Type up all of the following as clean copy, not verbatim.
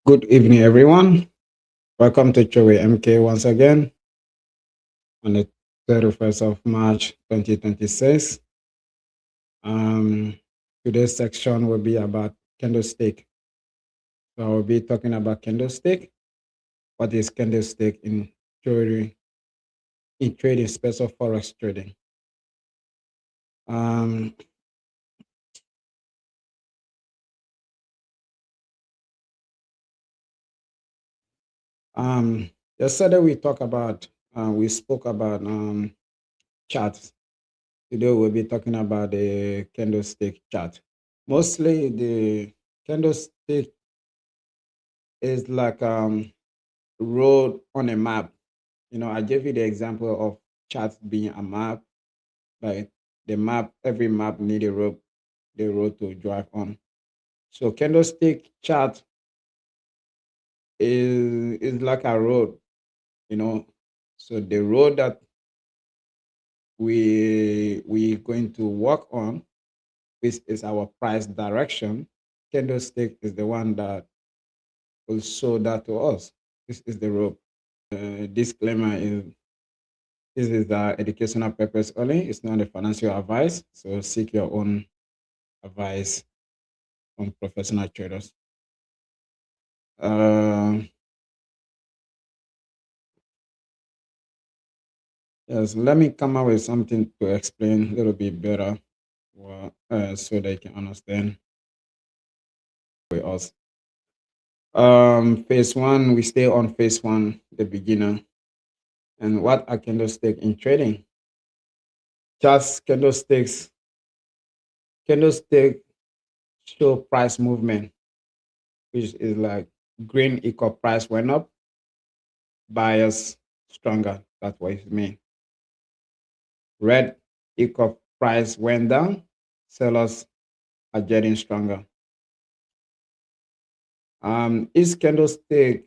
Good evening, everyone. Welcome to Chowe MK once again on the 31st of March 2026. Um, Today's section will be about candlestick. So I'll be talking about candlestick. What is candlestick in trading, special forex trading? Um, um, Yesterday we spoke about charts. Today we'll be talking about the candlestick chart. Mostly the candlestick is like road on a map. I gave you the example of charts being a map, like the map, every map need the road to drive on. So candlestick chart is like a road, you know. So the road that we going to walk on, this is our price direction. Candlestick is the one that will show that to us. This is the road. Disclaimer is this is the educational purpose only. It's not a financial advice. So seek your own advice from professional traders. Uh, yes, let me come up with something to explain a little bit better, so they can understand with us. Phase one, we stay on phase one, the beginner, and what are candlestick in trading? Just candlestick show price movement, which is like green equal price went up, buyers stronger. That's what it means. Red equal price went down, sellers are getting stronger. Each candlestick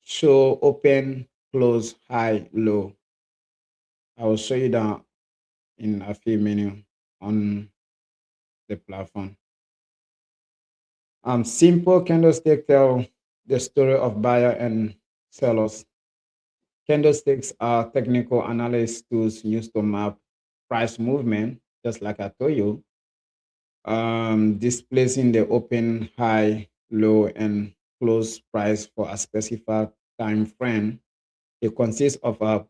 show open, close, high, low. I will show you that in a few minutes on the platform. Simple candlestick tell the story of buyer and sellers. Candlesticks are technical analysis tools used to map price movement, just like I told you, displacing the open, high, low, and close price for a specified time frame. It consists of a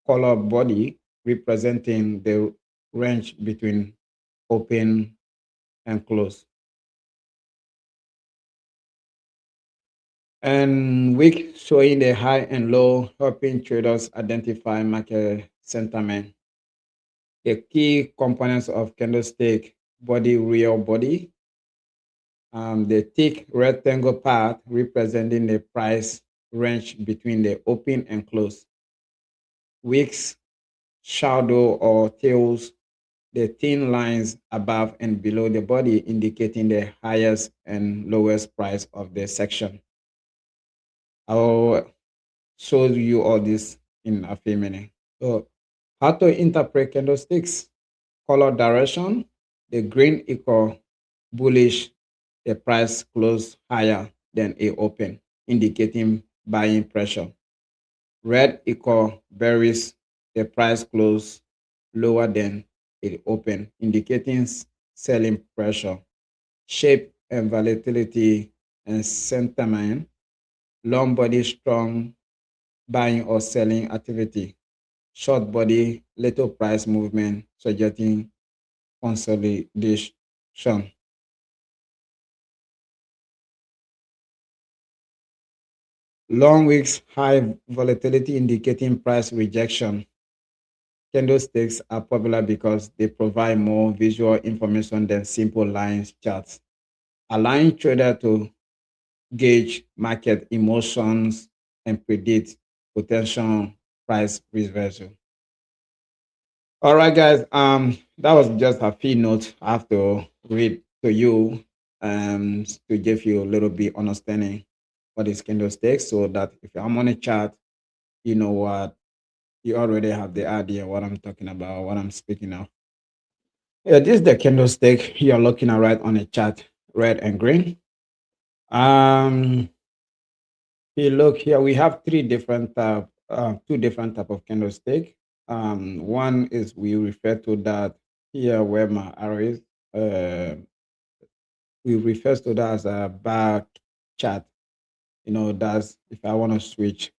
color body representing the range between open and close, and wick showing the high and low, helping traders identify market sentiment. The key components of candlestick body, real body, the thick rectangle part representing the price range between the open and close. Wicks, shadow or tails, the thin lines above and below the body indicating the highest and lowest price of the section. I'll show you all this in a few minutes. So, how to interpret candlesticks? Color direction, the green equal bullish, the price close higher than a open, indicating buying pressure. Red equal bearish, the price close lower than it open, indicating selling pressure. Shape and volatility and sentiment, long body strong buying or selling activity. Short body little price movement suggesting consolidation. Long wicks, high volatility indicating price rejection. Candlesticks are popular because they provide more visual information than simple lines charts, allowing trader to gauge market emotions and predict potential price reversal. All right, guys. That was just a few notes I have to read to you, to give you a little bit understanding what is candlesticks, so that if I'm on a chart, you know what you already have the idea what I'm talking about, what I'm speaking of. Yeah, this is the candlestick you're looking at right on a chart, red and green. Um, if you look here, we have two different type of candlestick. One is we refer to that here where my arrow is. Uh, we refer to that as a bar chart. That's if I want to switch,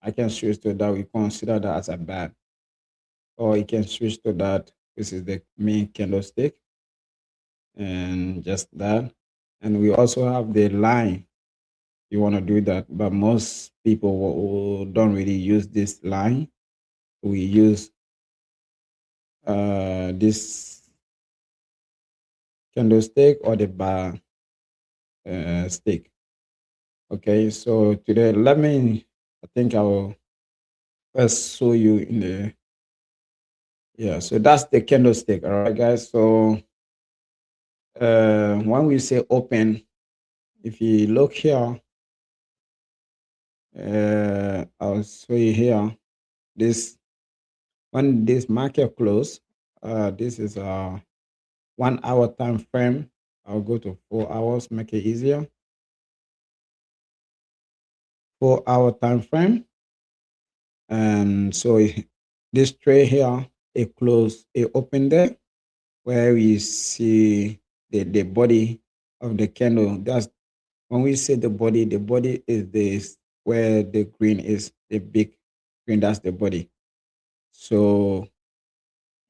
I can switch to that. We consider that as a bar, or you can switch to that. This is the main candlestick, and just that. And we also have the line. You want to do that, but most people who don't really use this line. We use this candlestick or the bar stick. Okay, so today I think I will first show you in the, yeah, so that's the candlestick. All right, guys. So when we say open, if you look here, I'll show you here, this, when this market close, this is a 1 hour time frame. I'll go to 4 hours, make it easier. 4 hour time frame. And so this tray here, it close, it open there, where we see the body of the candle. That's when we say the body is this where the green is, the big green, that's the body. So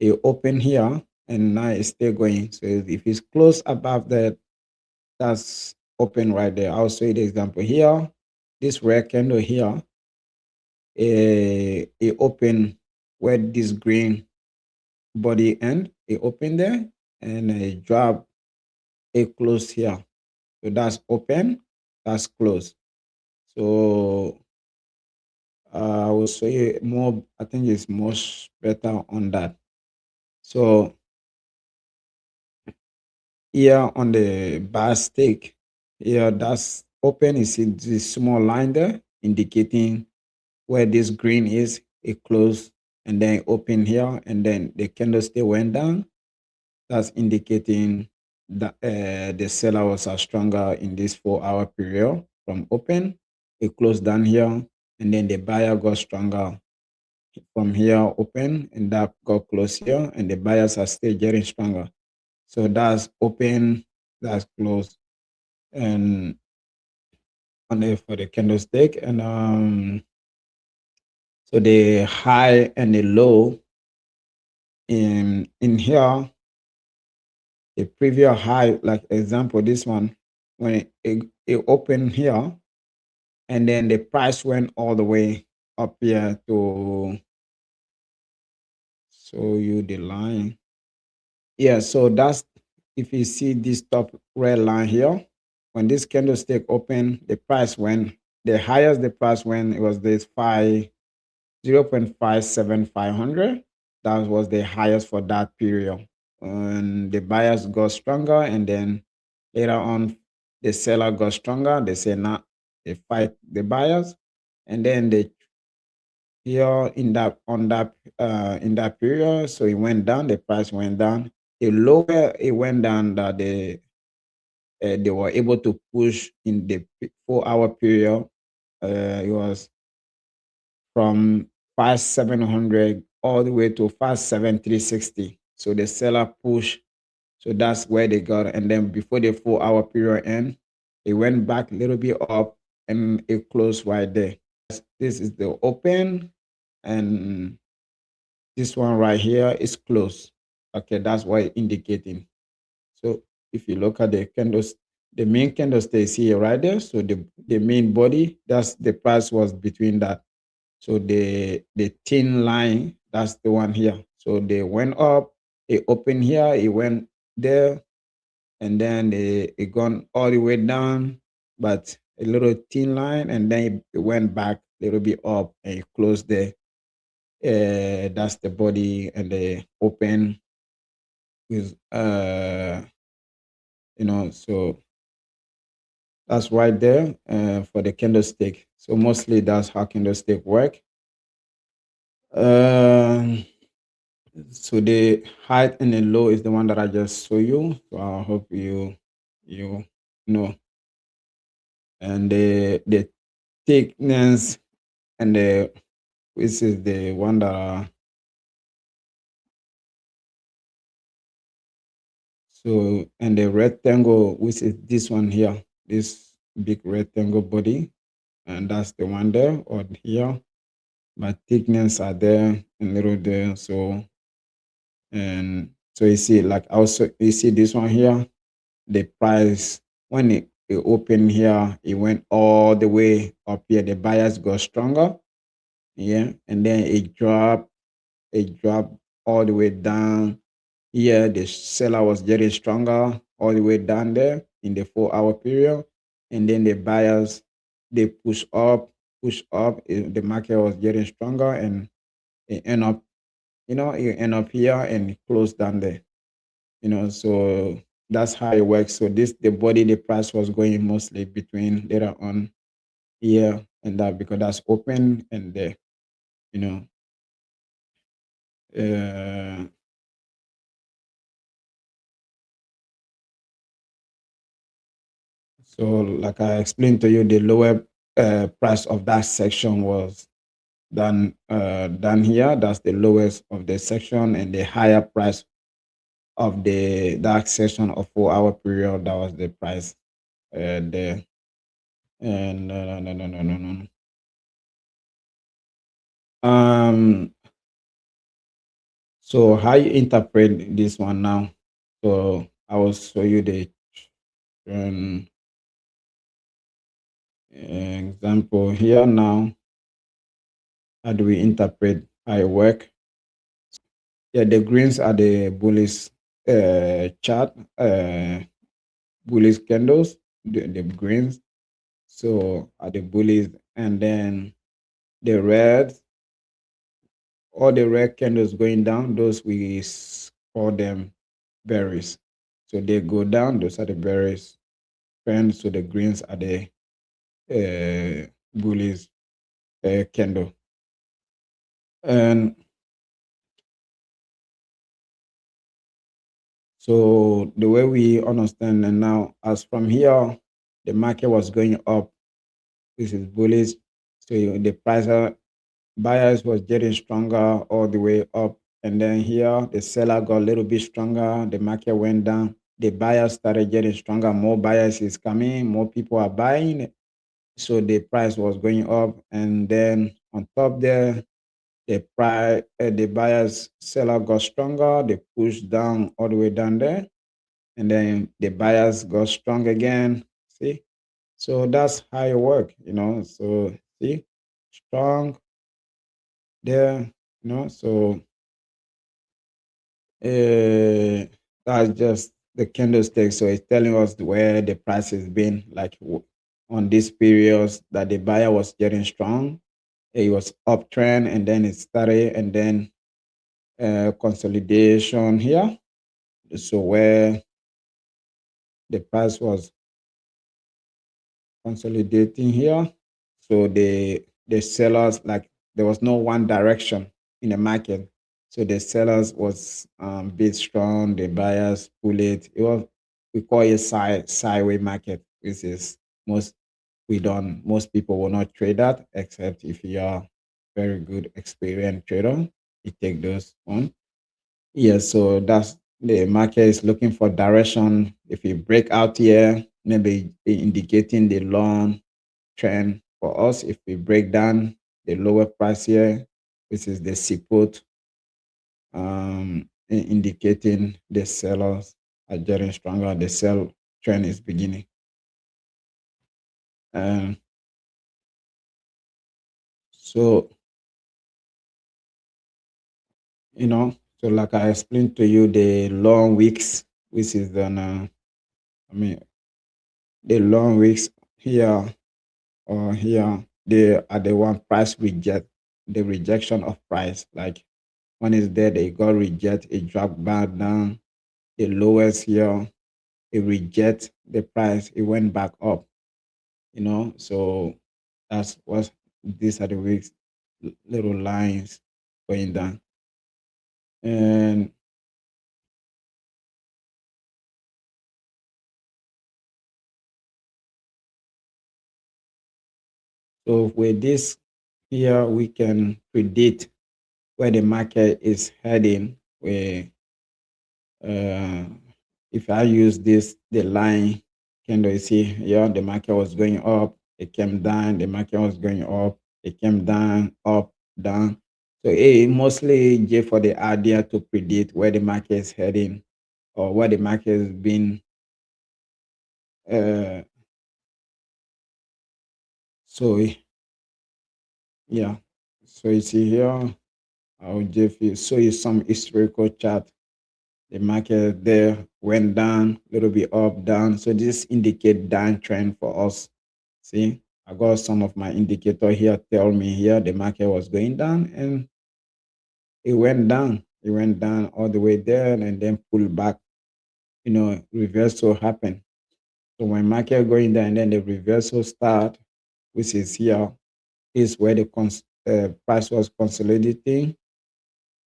it open here and now it's still going. So if it's close above that, that's open right there. I'll show you the example here. This red candle here, it open where this green body end, it open there, and a drop, it close here. So that's open, that's close. So I will show you more. I think it's much better on that. So here on the bar stick, here that's open. You see this small line there indicating where this green is. It closed and then open here, and then the candlestick went down. That's indicating that the seller was stronger in this 4 hour period from open. It closed down here, and then the buyer got stronger from here open, and that got closed here, and the buyers are still getting stronger. So that's open, that's closed, and on the for the candlestick, and so the high and the low in here, the previous high, like example, this one, when it opened here, and then the price went all the way up here to show you the line. Yeah, so that's, if you see this top red line here, when this candlestick opened, the price went, the highest the price went, it was this 0.57500. That was the highest for that period. And the buyers got stronger, and then later on the seller got stronger. They say now they fight the buyers, and then they here in that on that in that period, so it went down, the price went down. The lower it went down, that they were able to push in the 4 hour period. It was from 5,700 all the way to 5,760. So the seller pushed. So that's where they got. And then before the 4 hour period end, it went back a little bit up and it closed right there. This is the open, and this one right here is closed. Okay, that's what it's indicating. So if you look at the candles, the main candle stays here right there. So the main body, that's the price was between that. So the thin line, that's the one here. So they went up, it opened here, it went there, and then it gone all the way down, but a little thin line, and then it went back a little bit up and it closed there. That's the body, and the open with so that's right there for the candlestick. So mostly that's how candlestick work. Um so the height and the low is the one that I just show you. So I hope you know. and the thickness and the this is the one that so and the rectangle which is this one here, this big rectangle body, and that's the one there or here. But thickness are there and little there. So and so you see like also you see this one here, the price when it opened here, it went all the way up here. The buyers got stronger, yeah, and then it dropped all the way down. Here, the seller was getting stronger all the way down there in the 4 hour period. And then the buyers, they push up. The market was getting stronger and it end up, it end up here and it closed down there. So that's how it works. So the body, the price was going mostly between later on here and that because that's open and there, you know. Uh, So, like I explained to you, the lower price of that section was than here. That's the lowest of the section, and the higher price of the dark section of 4 hour period. That was the price there. And no, no, no, no, no, no. Um. So how you interpret this one now? So I will show you the um, example here now. How do we interpret how it work? Yeah, the greens are the bullish chart, bullish candles, the greens. So are the bullies, and then the reds, all the red candles going down, those call them berries. So they go down, those are the berries. Trend, so the greens are the bullies candle. And so the way we understand and now, as from here, the market was going up. This is bullish. So the price buyers was getting stronger all the way up. And then here the seller got a little bit stronger. The market went down. The buyers started getting stronger. More buyers is coming. More people are buying. So the price was going up. And then on top there, the buyers seller got stronger. They pushed down all the way down there. And then the buyers got strong again. See? So that's how it work. So see, strong there, so that's just the candlestick. So it's telling us where the price has been, like on these periods that the buyer was getting strong. It was uptrend and then it started and then consolidation here. So where the price was consolidating here. So the sellers, like there was no one direction in the market. So the sellers was bit strong, the buyers pull it. It was, we call it sideway market. This is most people will not trade that except if you are very good experienced trader. You take those on. Yes, so that's the market is looking for direction. If you break out here, maybe indicating the long trend for us. If we break down the lower price here, which is the support, indicating the sellers are getting stronger, the sell trend is beginning. Um, so, so like I explained to you, the long weeks, which is I mean, the long weeks here or here, they are the one price reject, the rejection of price. Like when it's there, they got reject, it drop back down. The lowest here, it reject the price, it went back up. So that's what these are the weeks, little lines going down. And So with this here, we can predict where the market is heading. Uh, if I use this, the line candle, you see here, the market was going up, it came down, the market was going up, it came down, up, down. So it mostly give for the idea to predict where the market is heading or where the market has been. Uh, so yeah, so you see here, I'll give you show you some historical chart. The market there went down, a little bit up, down. So this indicate downtrend for us. See, I got some of my indicator here tell me here the market was going down and it went down. It went down all the way there and then pulled back. Reversal happened. So when market going down and then the reversal start, which is here, is where the price was consolidating.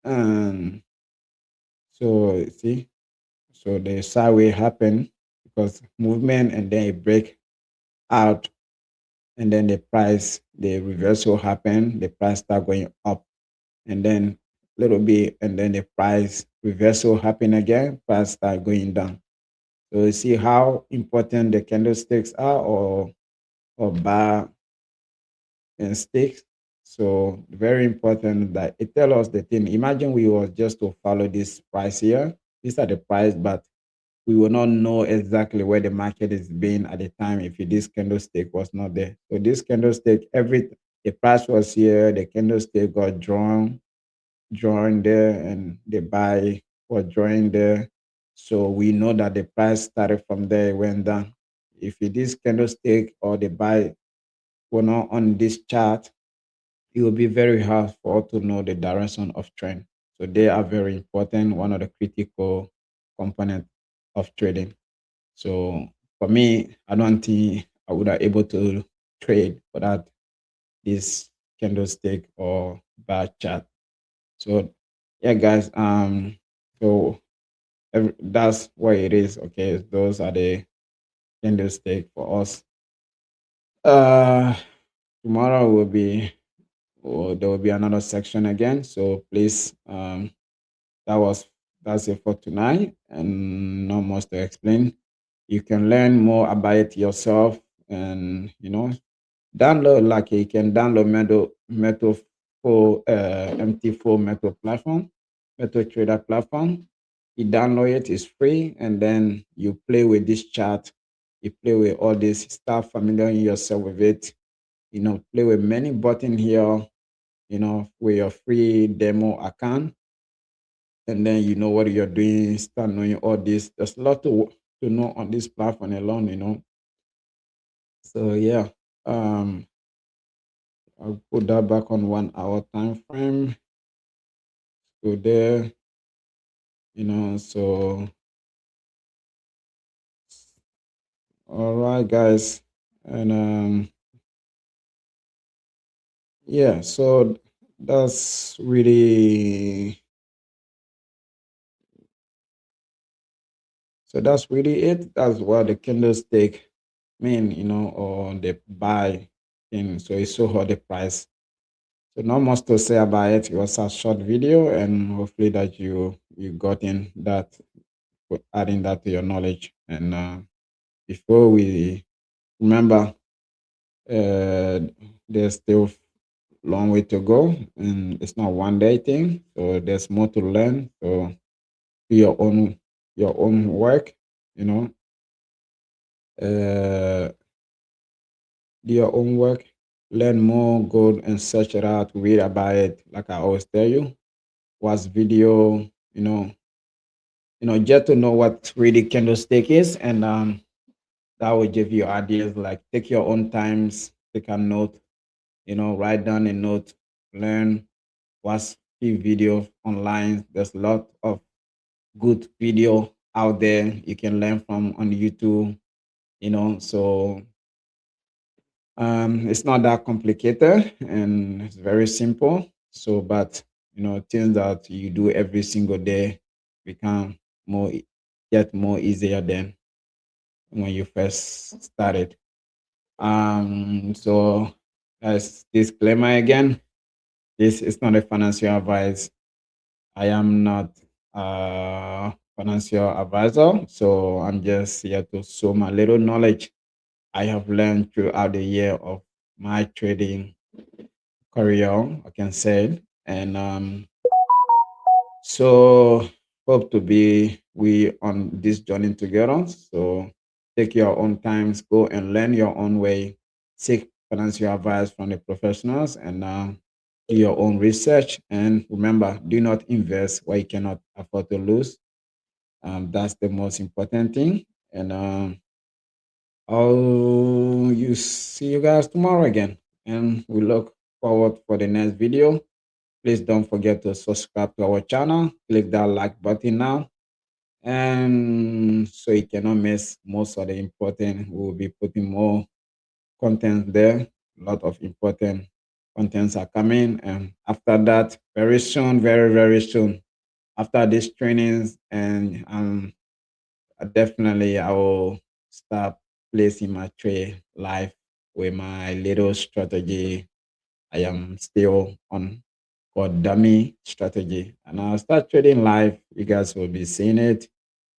And so see, so the sideway happened because movement and then it break out and then the reversal happened, the price start going up and then little bit and then the price reversal happen again, price start going down. So you see how important the candlesticks are or bar and sticks. So very important that it tell us the thing. Imagine we was just to follow this price here. These are the price, but we will not know exactly where the market is being at the time if this candlestick was not there. So this candlestick, the price was here, the candlestick got drawn there, and the buy was drawing there. So we know that the price started from there, it went down. If this candlestick or the buy were not on this chart, it will be very hard for us to know the direction of trend. So they are very important, one of the critical component of trading. So for me, I don't think I would have able to trade without this candlestick or bar chart. So yeah, guys. So that's what it is. Okay, those are the candlestick for us. Uh, Tomorrow will be, or there will be another section again. So please, that was that's it for tonight, and no more to explain. You can learn more about it yourself, and download like you can download Metal for MT4 Metal platform, Metal Trader platform. You download it, it's free, and then you play with this chart. You play with all this stuff, familiar yourself with it. Play with many button here. With your free demo account, and then you know what you're doing. Start knowing all this. There's a lot to know on this platform alone. So yeah, um, I'll put that back on 1 hour time frame. Go there, so all right, guys. And yeah, that's really that's really it. That's what the candlestick mean, or the buy thing. So it show how the price. So not much to say about it. It was a short video, and hopefully that you got in that, adding that to your knowledge. And before we remember, uh, there's still long way to go, and it's not one day thing. So there's more to learn. So do your own work. You know, do your own work. Learn more. Go and search it out. Read about it. Like I always tell you, watch video. Get to know what really candlestick is, and that will give you ideas. Like take your own times. Take a note. Write down a note. Learn. Watch few videos online. There's a lot of good video out there you can learn from on YouTube. So it's not that complicated and it's very simple. So, but things that you do every single day become get more easier than when you first started. So As disclaimer again, this is not a financial advice. I am not a financial advisor, so I'm just here to show my little knowledge I have learned throughout the year of my trading career, I can say. And so hope to be we on this journey together. So take your own times, go and learn your own way, seek financial advice from the professionals, and do your own research. And remember, do not invest where you cannot afford to lose. That's the most important thing. And I'll you see you guys tomorrow again. And we look forward for the next video. Please don't forget to subscribe to our channel. Click that like button now. And so you cannot miss most of the important. We'll be putting more content there. A lot of important contents are coming. And after that, very soon, very, very soon, after these trainings, and definitely I will start placing my trade live with my little strategy I am still on called dummy strategy. And I'll start trading live. You guys will be seeing it.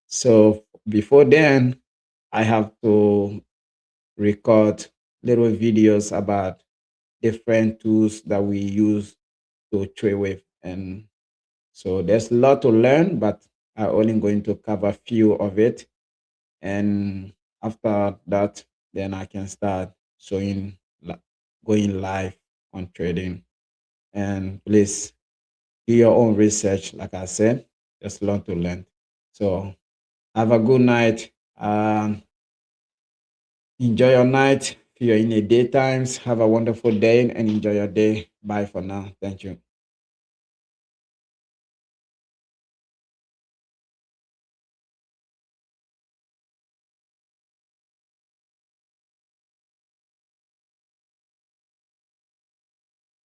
So before then, I have to record little videos about different tools that we use to trade with. And so there's a lot to learn, but I'm only going to cover a few of it. And after that, then I can start showing, going live on trading. And please do your own research. Like I said, just learn to learn. So have a good night. Enjoy your night. If you're in the daytimes, have a wonderful day and enjoy your day. Bye for now. Thank you.